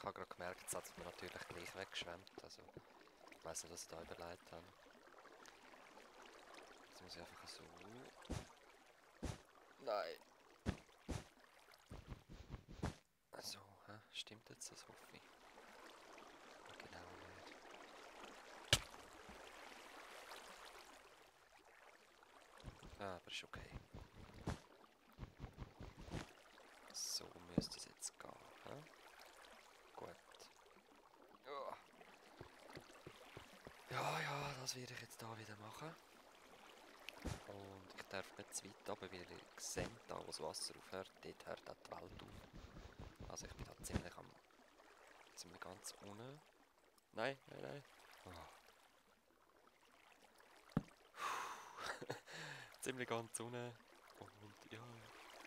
habe gerade gemerkt, es hat mir natürlich gleich weggeschwemmt. Also, ich weiss nicht, was ich da überlegt habe. Jetzt muss ich einfach so... Nein! So, hä? Stimmt jetzt das, hoffe ich? Genau nicht. Ah, aber ist okay. So müsste es jetzt gehen, hä? Gut. Ja. Ja, das werde ich jetzt da wieder machen. Und ich darf nicht zu weit runter, weil ihr seht, da wo das Wasser aufhört, dort hört auch die Welt auf. Also ich bin da ziemlich ganz unten. Nein. Oh. Ziemlich ganz unten. Und ja,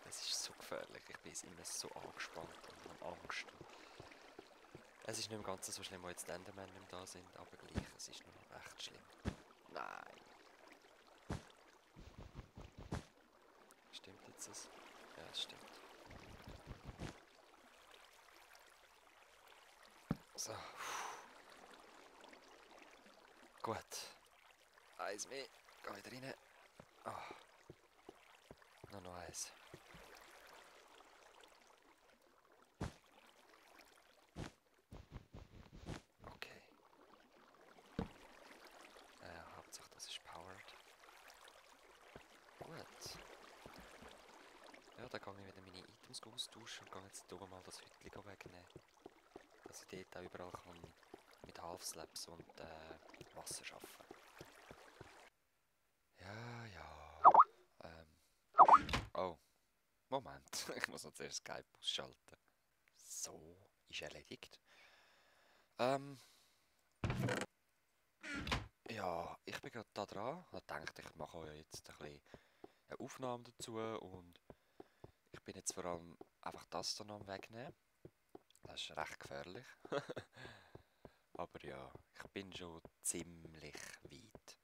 es ist so gefährlich. Ich bin immer so angespannt und habe Angst. Es ist nicht im Ganzen so schlimm, wo jetzt die Endermen nicht mehr da sind, aber gleich, es ist noch echt schlimm. Nein. Stimmt jetzt das? Ja, es stimmt. So. Gut. Eins mehr. Geh wieder rein. Ah. Noch eins. Okay. Hauptsache das ist powered. Gut. Ja, dann gehe ich wieder meine Items austauschen und gehe jetzt hier mal das Hütchen wegnehmen. Dass ich dort auch überall kann mit Half-Slaps und Wasser arbeiten. Ja. Oh, Moment. Ich muss noch zuerst Skype ausschalten. So, ist erledigt. Ja, ich bin gerade da dran. Ich dachte, ich mache euch jetzt ein bisschen eine Aufnahme dazu und ich bin jetzt vor allem einfach das dann am wegnehmen. Das ist recht gefährlich. Aber ja, ich bin schon ziemlich weit.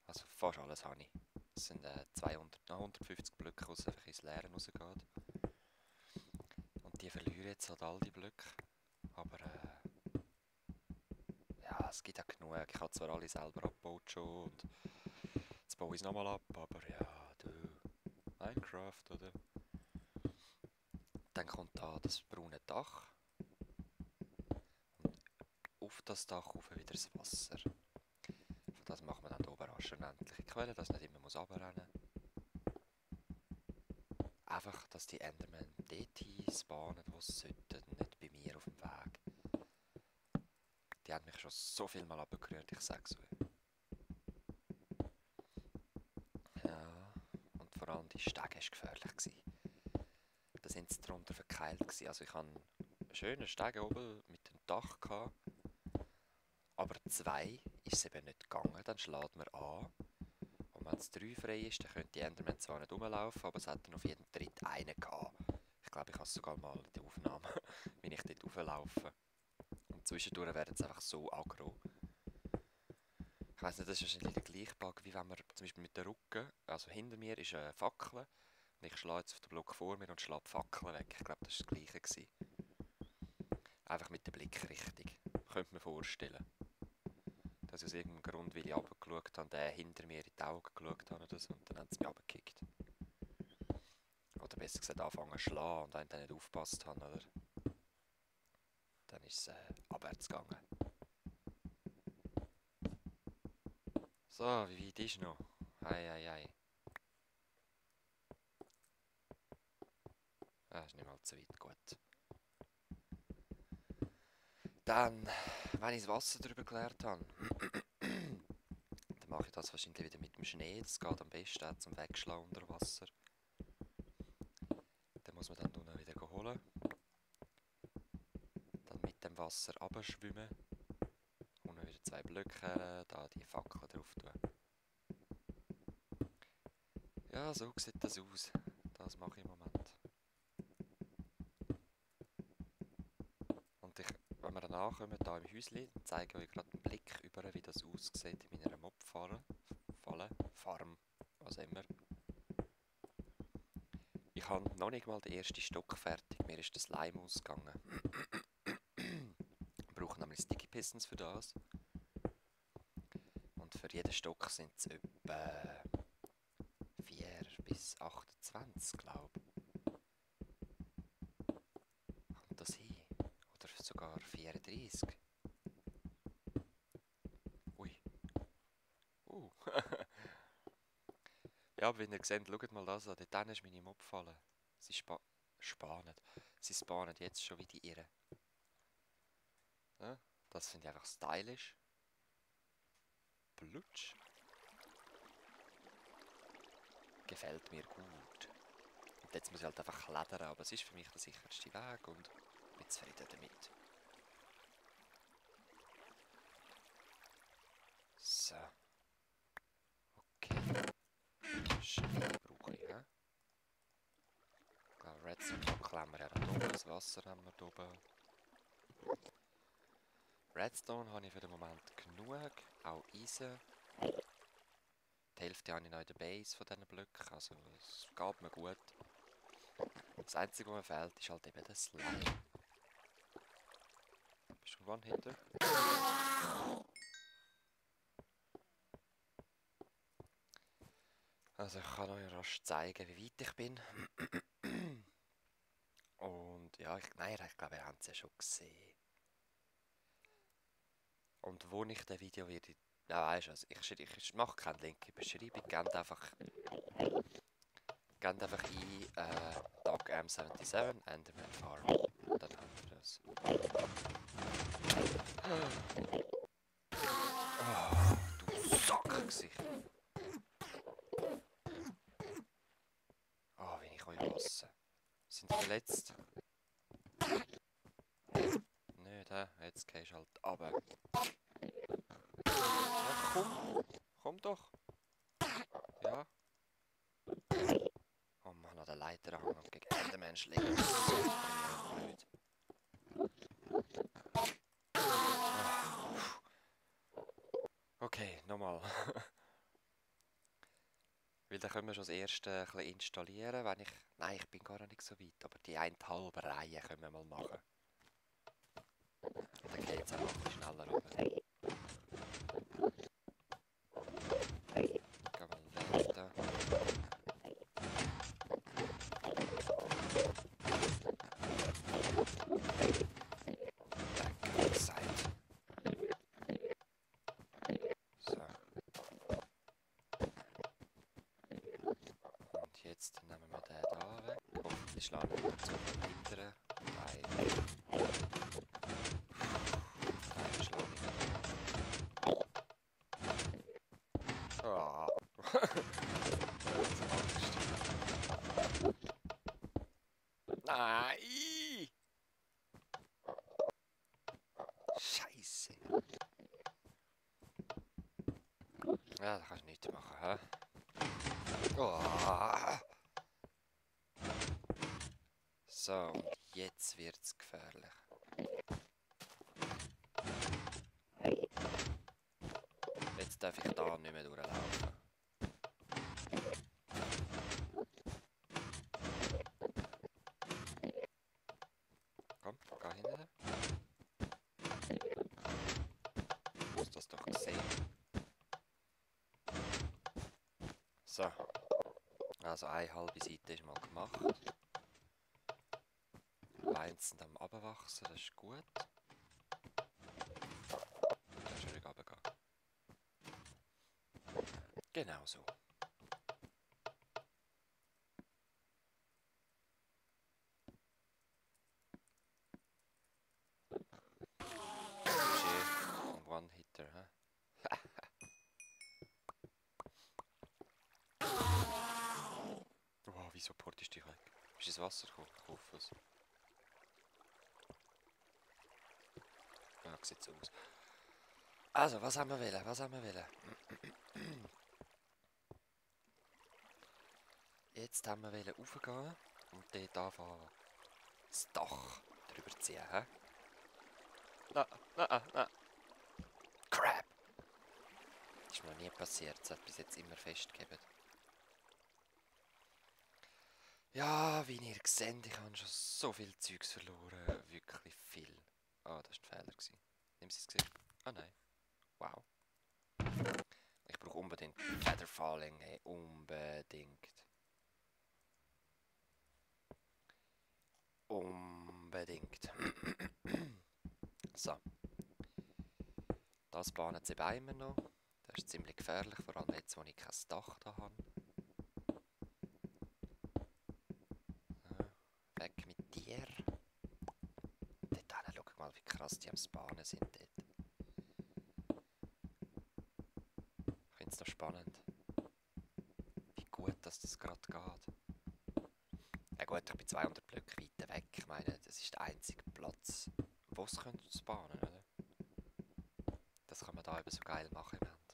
Also fast alles habe ich. Es sind 150 Blöcke, die einfach ins Leere rausgehen. Und die verlieren jetzt halt all die Blöcke. Aber ja, es gibt auch genug. Ich habe zwar alle selber abgebaut schon und jetzt baue ich es nochmal ab, aber ja, du, Minecraft, oder? Dann kommt da das braune Dach. Und auf das Dach rauf wieder das Wasser. Für das machen wir dann hier oben rasch eine endliche Quelle, dass nicht immer runterrennen muss. Einfach, dass die Endermen dort spawnen, wo sie sollten, nicht bei mir auf dem Weg. Die haben mich schon so viel mal abgerührt, ich sag's euch. Ja, und vor allem die Stege war gefährlich. Da sind sie darunter verkeilt. Also ich hatte einen schönen Steg oben mit dem Dach. Aber 2 ist es eben nicht gegangen, dann schlägt man an. Und wenn es 3 frei ist, dann können die Endermen zwar nicht rumlaufen, aber es hat dann auf jeden Tritt einen gehabt. Ich glaube, ich habe es sogar mal in der Aufnahme, wenn ich dort rauflaufe. Und zwischendurch werden sie einfach so aggro. Ich weiss nicht, das ist wahrscheinlich der gleiche Bug, wie wenn man zum Beispiel mit der Rücken, also hinter mir ist eine Fackel, und ich schlage jetzt auf den Block vor mir und schlage die Fackel weg. Ich glaube, das war das Gleiche gewesen. Einfach mit der Blickrichtung. Könnte man vorstellen. Dass aus irgendeinem Grund, weil ich runtergeschaut habe, der hinter mir in die Augen geschaut hat oder so, und dann haben sie mich runtergekickt. Oder besser gesagt, anfangen zu schlagen und wenn ich dann nicht aufgepasst habe, oder? Dann ist es abwärts gegangen. So, wie weit ist noch? Ei. Ah, ist nicht mal zu weit, gut. Dann, wenn ich das Wasser drüber geleert habe, dann mache ich das wahrscheinlich wieder mit dem Schnee. Das geht am besten auch zum Wegschlagen unter Wasser. Dann muss man dann unten wieder holen. Dann mit dem Wasser abschwimmen. Unten wieder 2 Blöcke, da die Fackel drauf tun. Ja, so sieht das aus. Das mache ich im Moment. Und wenn wir dann ankommen, hier im Häuschen, zeige ich euch gerade einen Blick über, wie das aussieht in meiner Farm, was immer. Ich habe noch nicht mal den ersten Stock fertig, mir ist das Leim ausgegangen. Sticky Pistons für das. Und für jeden Stock sind es etwa 4 bis 28, glaube ich. Kommt das hin? Oder sogar 34? Ui. Ja, wenn ihr seht, schaut mal das an. Dort ist meine Mob gefallen. Sie spawnen. Sie spawnen jetzt schon wie die Irren. Ja, das finde ich einfach stylisch. Plutsch. Gefällt mir gut. Und jetzt muss ich halt einfach klettern, aber es ist für mich der sicherste Weg und ich bin zufrieden damit. So. Okay. Schwein brauche ich, hä? Redstone haben wir ja da oben, das Wasser haben wir da oben. Redstone habe ich für den Moment genug, auch Eisen. Die Hälfte habe ich noch in der Base von diesen Blöcken, also es geht mir gut. Das Einzige, was mir fehlt, ist halt eben das Slime. Bist du ein One-Hitter? Also ich kann euch rasch zeigen, wie weit ich bin. Und ja, ich glaube, ihr habt es ja schon gesehen. Und wo ich das Video werde... Ja, weißt du, also ich mache keinen Link in die Beschreibung, gebt einfach ein Doc M77 Enderman Farm. Dann haben wir das. Oh, du Sackgesicht! Oh, wie ich euch hasse. Sind wir letzt? Nicht, hä? Jetzt gehst du halt runter. Ja, komm doch. Ja. Oh Mann, an der Leiter hängen und gegen Enderman schlägt. Das ist so blöd. Okay, nochmal. Weil dann können wir schon das erste ein bisschen installieren, wenn ich... Nein, ich bin gar nicht so weit, aber die 1,5 Reihe können wir mal machen. Dann geht es auch noch ein bisschen schneller runter. Gehen wir left da. Backside. So. Und jetzt nehmen wir den da weg. Hoffentlich schlagen wir zu hinteren. Nein. Ah. Nein! Scheiße. Ja, da kannst du nichts machen, hä? Oh. So, und jetzt wird's gefährlich. Jetzt darf ich da nicht mehr durchlaufen. Komm, geh hinten. Du musst das doch sehen. So. Also eine halbe Seite ist mal gemacht. Lines sind am Abwachsen, das ist gut. Dann schön runtergehen. Genau so. Ein One-Hitter, hä? Oh, wieso portest du dich weg? Ist ins Wasser gekommen? Ich hoffe es. Ja, sieht so aus. Also, was haben wir wollen? Was haben wir wollen? Jetzt haben wir wollen raufgehen und dort anfangen das Dach drüber zu ziehen, hä? Nein. Crap! Das ist mir noch nie passiert, es hat bis jetzt immer festgegeben. Ja, wie ihr seht, ich habe schon so viel Zeugs verloren. Wirklich viel. Ah, das war der Fehler. Nimm sie es gesehen? Ah nein. Wow. Ich brauche unbedingt Feather Falling, hey. Unbedingt. Unbedingt. So. Das bahnen sie bei mir noch. Das ist ziemlich gefährlich, vor allem jetzt, wo ich kein Dach da habe. Ja, weg mit dir. Dort hin, schau mal, wie krass die am Bahnen sind dort. Ich finde es noch spannend, wie gut dass das gerade geht. Ja gut, ich bin 200 Blöcke weiter weg. Ich meine, das ist der einzige Platz, wo es spawnen, oder? Das kann man da eben so geil machen im End.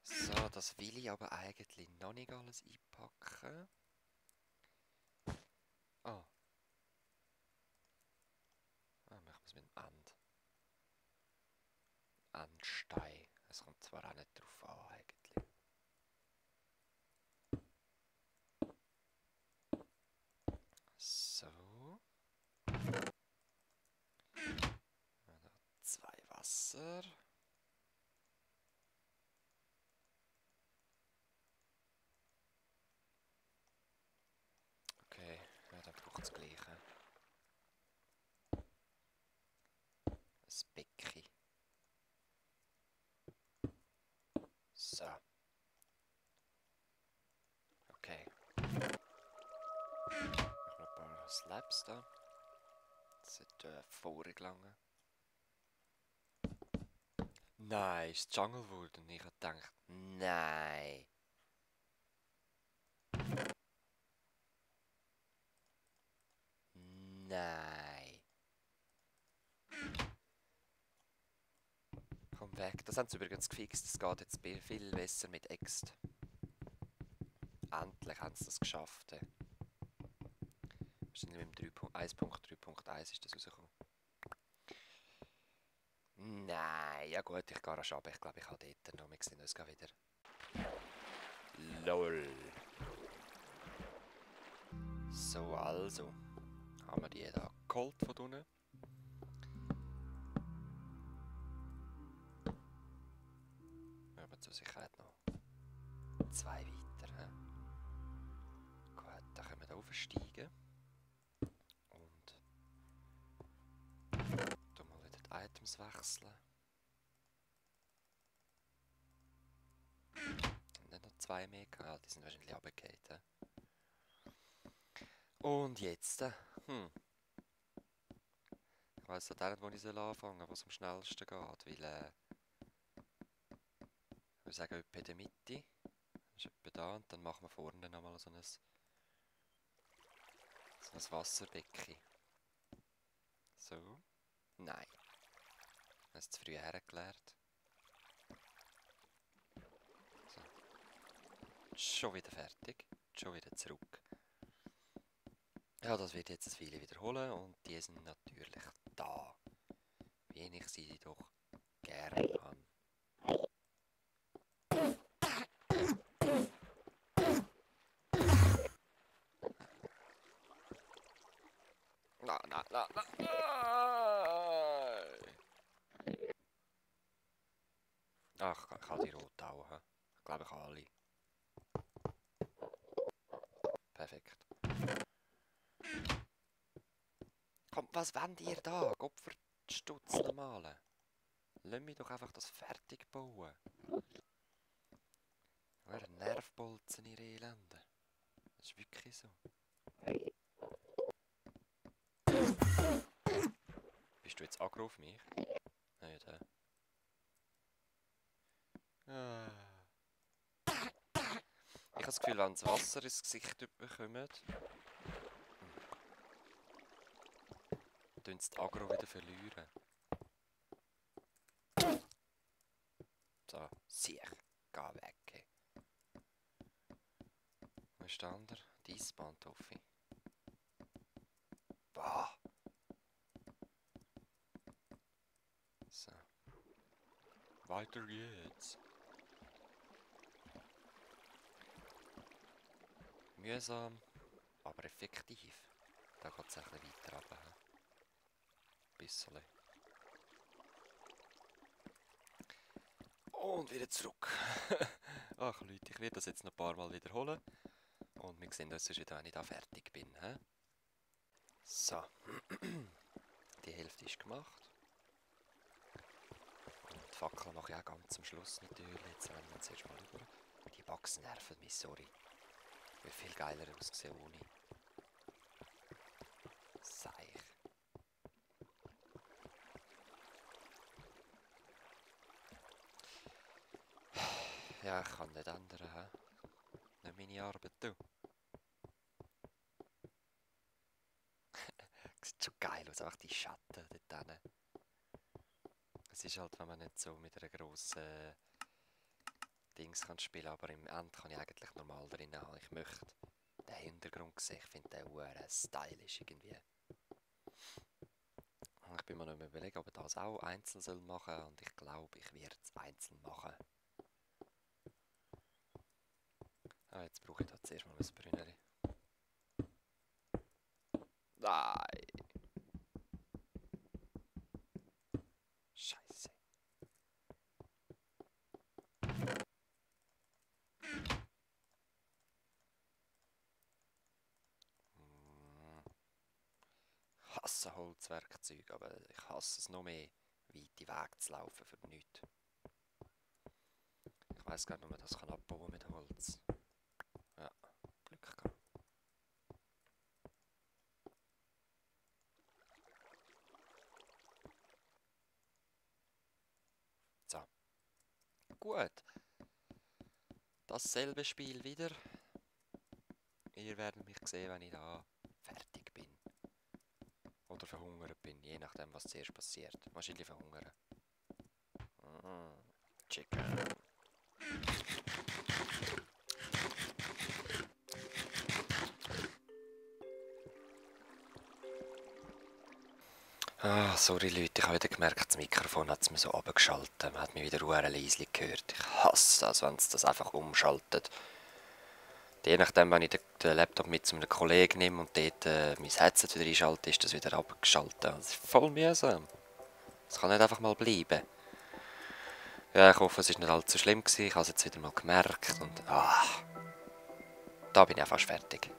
So, das will ich aber eigentlich noch nicht alles einpacken. Ah. Ah, machen wir es mit dem Endstein. Es kommt zwar auch nicht drauf an, eigentlich. So. Da 2 Wasser. Okay, ja, dann braucht es das Gleiche. Ein Becken. So. Okay. Ich noch ein paar Slabs da. Das sollte vorgelangen. Nein, ist es Jungle Wood? Und ich habe gedacht, nein. Nein. Komm weg. Das haben sie übrigens gefixt. Es geht jetzt viel besser mit Ext. Endlich haben sie das geschafft. Wahrscheinlich mit dem 1.3.1 ist das rausgekommen. Nein, ja gut, ich gehe rasch runter. Ich glaube, ich habe dort noch. Wir sehen uns gleich wieder. LOL. So, also. Haben wir die da geholt von unten. Wir haben zur Sicherheit noch 2 weiter. He? Gut, dann können wir da aufsteigen. Und hier mal wieder die Items wechseln. Und dann noch 2 mehr gehabt, die sind wahrscheinlich runtergefallen. Und jetzt, ich weiss nicht, wo ich anfangen soll, wo es am schnellsten geht, weil ich würde sagen, etwa in der Mitte. Das ist etwa da und dann machen wir vorne nochmal so ein Wasserbecken. So. Nein. Ich habe es zu früh hergeklärt. So. Schon wieder fertig. Schon wieder zurück. Ja, das wird jetzt viele wiederholen und die sind natürlich da. Wie ich sie doch gerne habe. Nein, nein, nein, nein, nein! Ach, ich habe die rote auch. He? Ich glaube, ich habe alle. Perfekt. Komm, was wollt ihr da? Opferstutz normale. Lass mich doch einfach das fertig bauen. Wer Nervbolzen, ihr Elenden. Das ist wirklich so. Bist du jetzt aggro auf mich? Nicht, hä? Ich habe das Gefühl, wenn das Wasser ins Gesicht bekommt, tun sie die Aggro wieder verlieren. So, sieh, geh weg. Hey. Wo ist der andere? Die Eisbahntoffe. Bah! So. Weiter geht's. Mühsam, aber effektiv. Da geht es ein bisschen weiter runter. Ein bisschen. Und wieder zurück. Ach Leute, ich werde das jetzt noch ein paar Mal wiederholen. Und wir sehen uns wieder, wenn ich da fertig bin. He? So. Die Hälfte ist gemacht. Und die Fackel mache ich auch ganz zum Schluss natürlich. Jetzt rennen wir zuerst mal über. Die Boxen nerven mich, sorry. Wie viel geiler aussehen ohne. Seich. Ja, ich kann nicht ändern, hä? Nicht meine Arbeit, du. Sieht schon geil aus, auch die Schatten dort hinten. Es ist halt, wenn man nicht so mit einer grossen Dings kann spielen, aber im End kann ich eigentlich normal drin haben. Ich möchte den Hintergrund sehen, ich finde den hure stylisch irgendwie. Und ich bin mir noch mal überlegen, ob ich das auch einzeln machen soll und ich glaube, ich werde es einzeln machen. Ah, jetzt brauche ich da zuerst mal ein Brünneli. Nein! Scheiße. Ich hasse Holzwerkzeuge, aber ich hasse es noch mehr, weite Wege zu laufen für nichts. Ich weiss gar nicht, ob man das abbauen mit Holz. Ja, Glück gehabt. So. Gut. Dasselbe Spiel wieder. Ihr werdet mich sehen, wenn ich da fertig bin. Oder verhungert bin, je nachdem, was zuerst passiert. Wahrscheinlich verhungern. Chicken. Ah, sorry Leute, ich habe wieder gemerkt, das Mikrofon hat es mir so abgeschaltet. Man hat mich wieder leise gehört. Ich hasse das, wenn es das einfach umschaltet. Je nachdem, wenn ich den Laptop mit zu einem Kollegen nehme und dort mein Headset wieder einschalte, ist das wieder abgeschaltet. Das ist voll mühsam. Das kann nicht einfach mal bleiben. Ja, ich hoffe, es war nicht allzu schlimm gewesen. Ich habe es jetzt wieder mal gemerkt und da bin ich auch fast fertig.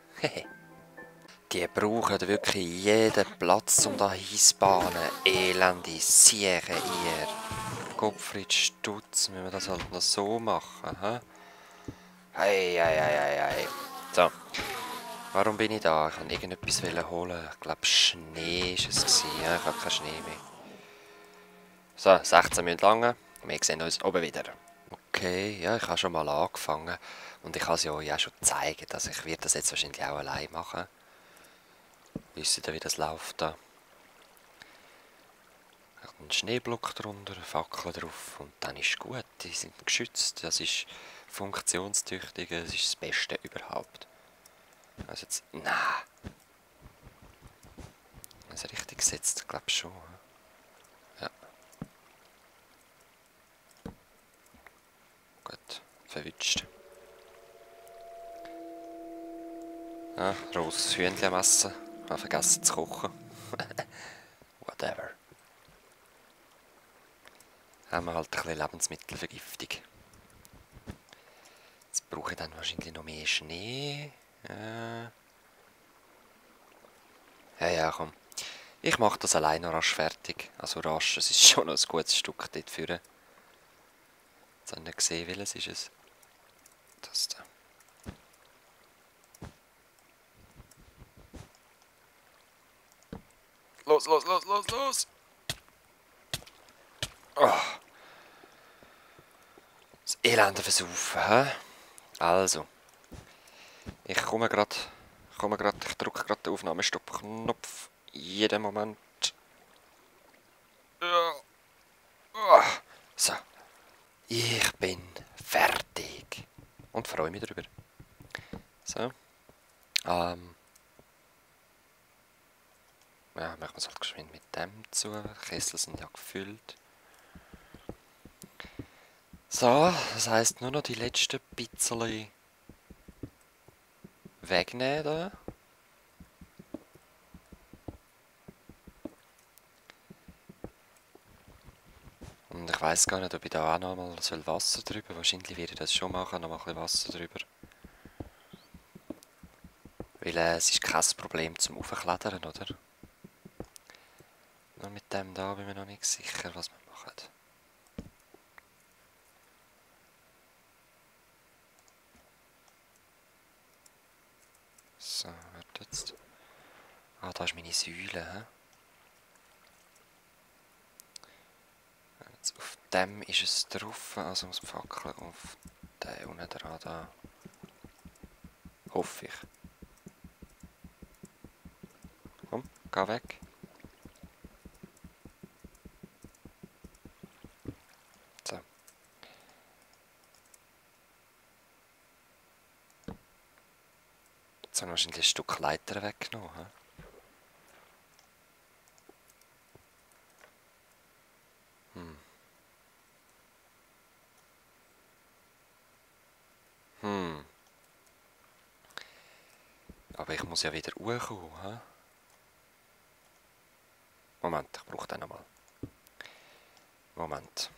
Die brauchen wirklich jeden Platz, um da hinzubahnen. Elende Sieche ihr. Gottfried Stutz, müssen wir das halt noch so machen, hä? Hey. So. Warum bin ich da? Ich wollte irgendetwas holen. Ich glaube, Schnee war es. Ja, ich habe keinen Schnee mehr. So, 16 Minuten lang. Wir sehen uns oben wieder. Okay, ja, ich habe schon mal angefangen. Und ich kann es ja euch auch schon zeigen, dass ich werde das jetzt wahrscheinlich auch allein machen. Wisst ihr, wie das läuft da? Ich habe einen Schneeblock drunter, eine Fackel drauf und dann ist gut. Die sind geschützt, das ist funktionstüchtig, das ist das Beste überhaupt. Also jetzt, nein. Also richtig gesetzt, glaube ich schon. Ja. Gut, verwünscht. Ah, rohes Hühnchen am Essen. Ich habe vergessen zu kochen. Whatever. Haben wir halt ein bisschen Lebensmittelvergiftung. Jetzt brauche ich dann wahrscheinlich noch mehr Schnee. Ja, komm. Ich mache das alleine rasch fertig. Also rasch, es ist schon noch ein gutes Stück dort vorne. Jetzt habe ich nicht gesehen, welches ist es. Das da. Los! Oh. Das elende Versaufen, hä? Also. Ich komme gerade, ich drücke gerade den Aufnahmestopp-Knopf. Jeden Moment. So. Ich bin fertig. Und freue mich darüber. So. Ja, machen wir es halt geschwind mit dem zu. Die Kessel sind ja gefüllt. So, das heisst nur noch die letzten bisschen wegnehmen da. weiß gar nicht, ob ich da auch noch mal Wasser drüber soll. Wahrscheinlich werde ich das schon machen, noch mal ein bisschen Wasser drüber. Weil es ist kein Problem zum Aufklettern, oder? Nur mit dem da bin ich mir noch nicht sicher, was wir machen. So, warte jetzt. Ah, da ist meine Säule, hä? Jetzt auf dem ist es drauf, also muss man fackeln auf den unten dran da. Hoffe ich. Komm, geh weg. So. Jetzt haben wir wahrscheinlich ein Stück Leiter weggenommen, hä? Aber ich muss ja wieder hochkommen, hä? Moment, ich brauche den nochmal. Moment.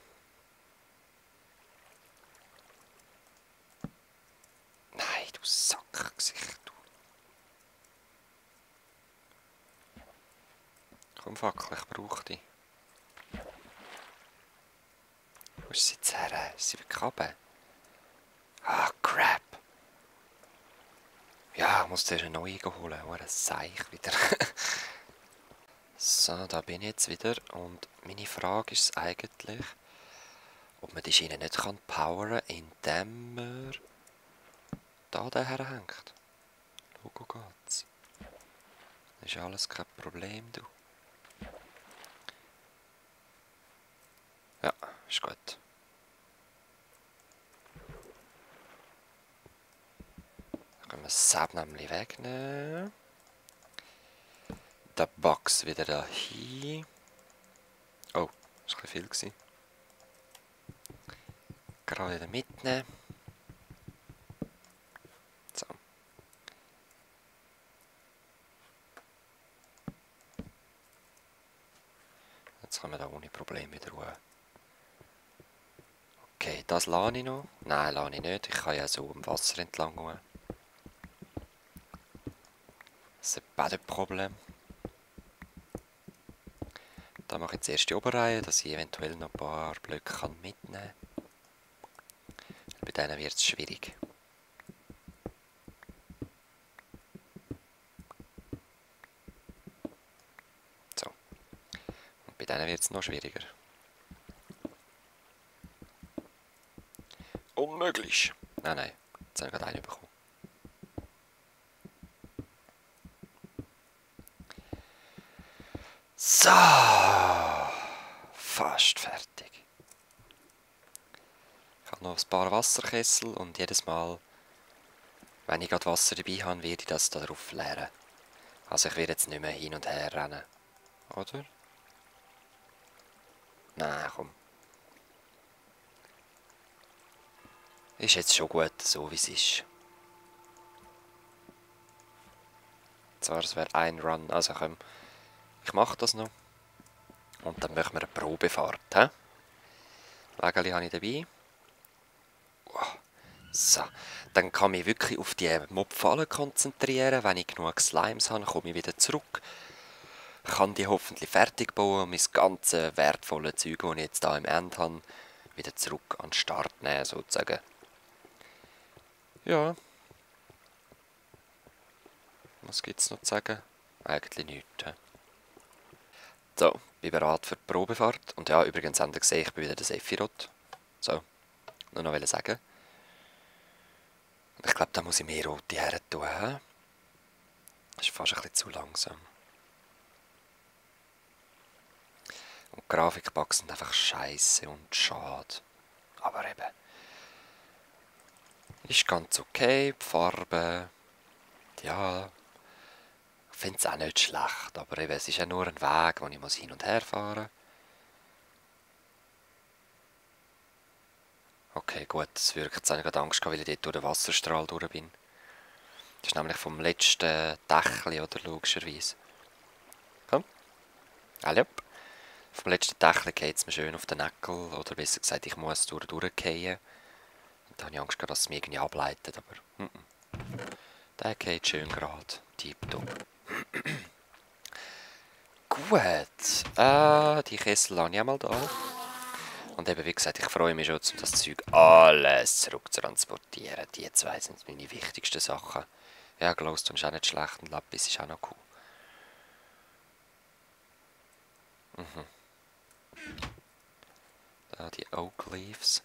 Nein, du Sackgesicht, du. Komm, Fackel, ich brauche dich. Wo ist sie jetzt her? Ist sie begraben? Ah, crap. Ja, ich muss dir eine neue holen. Oh, ein Seich wieder. So, da bin ich jetzt wieder. Und meine Frage ist eigentlich, ob man die Schiene nicht powern kann, indem man da daher hängt. Logo geht's. Das ist alles kein Problem, du. Ja, ist gut. Dann können wir das Sab nämlich wegnehmen. Der Box wieder da hin. Oh, das war ein bisschen viel. Gerade wieder mitnehmen. So. Jetzt können wir da ohne Probleme wieder ruhen. Okay, das lasse ich noch. Nein, lasse ich nicht. Ich kann ja so am Wasser entlang gehen. Das ist pas de Problem. Da mache ich jetzt erst die Oberreihe, dass ich eventuell noch ein paar Blöcke mitnehmen kann. Bei denen wird es schwierig. So. Und bei denen wird es noch schwieriger. Unmöglich! Nein, nein. Jetzt habe ich gerade einen bekommen. So. Fast fertig. Ich habe noch ein paar Wasserkessel und jedes Mal, wenn ich gerade Wasser dabei habe, werde ich das darauf leeren. Also ich werde jetzt nicht mehr hin und her rennen. Oder? Nein, komm. Ist jetzt schon gut, so wie es ist. Zwar, es wäre ein Run, also komm, ich mache das noch. Und dann machen wir eine Probefahrt. He? Wägeli habe ich dabei. So, dann kann ich mich wirklich auf die Mobfallen konzentrieren. Wenn ich genug Slimes habe, komme ich wieder zurück. Kann die hoffentlich fertig bauen und mein ganzes wertvolle Zeug, das ich jetzt hier im End habe, wieder zurück an den Start nehmen, sozusagen. Ja. Was gibt es noch zu sagen? Eigentlich nichts. He? So, bin bereit für die Probefahrt. Und ja, übrigens habt ihr gesehen, ich bin wieder der Sephiroth. So, nur noch sagen. Ich glaube, da muss ich mehr rote her tun. Das ist fast ein bisschen zu langsam. Und die Grafikbugs sind einfach scheiße und schade. Aber eben. Ist ganz okay. Die Farbe. Ja. Ich finde es auch nicht schlecht. Aber eben, es ist ja nur ein Weg, wo ich hin und her fahren muss. Okay, gut, es wirkt. Jetzt habe ich gerade Angst gehabt, weil ich dort durch den Wasserstrahl durch bin. Das ist nämlich vom letzten Dächli, oder logischerweise. Komm. Allop. Auf dem letzten Dächel geht es mir schön auf den Näckel, oder besser gesagt, ich muss durchgehen. Da habe ich Angst, dass es mich irgendwie ableitet, aber der geht schön gerade, tipptopp. Gut, die Kessel habe ich einmal da. Und eben, wie gesagt, ich freue mich schon, um das Zeug alles zurückzutransportieren. Die zwei sind meine wichtigsten Sachen. Ja, Glowstone ist auch nicht schlecht und Lapis ist auch noch cool. Da die Oak Leaves.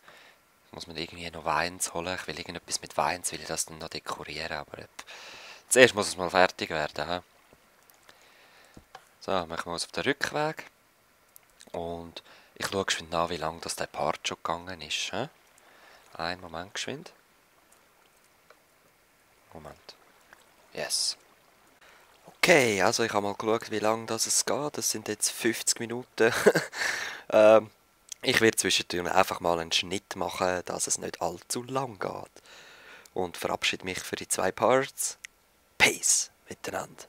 Muss man irgendwie noch Weins holen. Ich will irgendetwas mit Weins, will ich das dann noch dekorieren, aber zuerst muss es mal fertig werden. He? So, machen wir uns auf den Rückweg. Und ich schaue geschwind nach, wie lange das der Part schon gegangen ist. He? Einen Moment geschwind. Moment. Yes. Okay, also ich habe mal geschaut, wie lange es geht. Das sind jetzt 50 Minuten. Ich werde zwischendurch einfach mal einen Schnitt machen, dass es nicht allzu lang geht. Und verabschiede mich für die 2 Parts. Peace miteinander.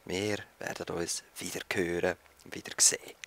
Wir werden uns wieder hören, wieder sehen.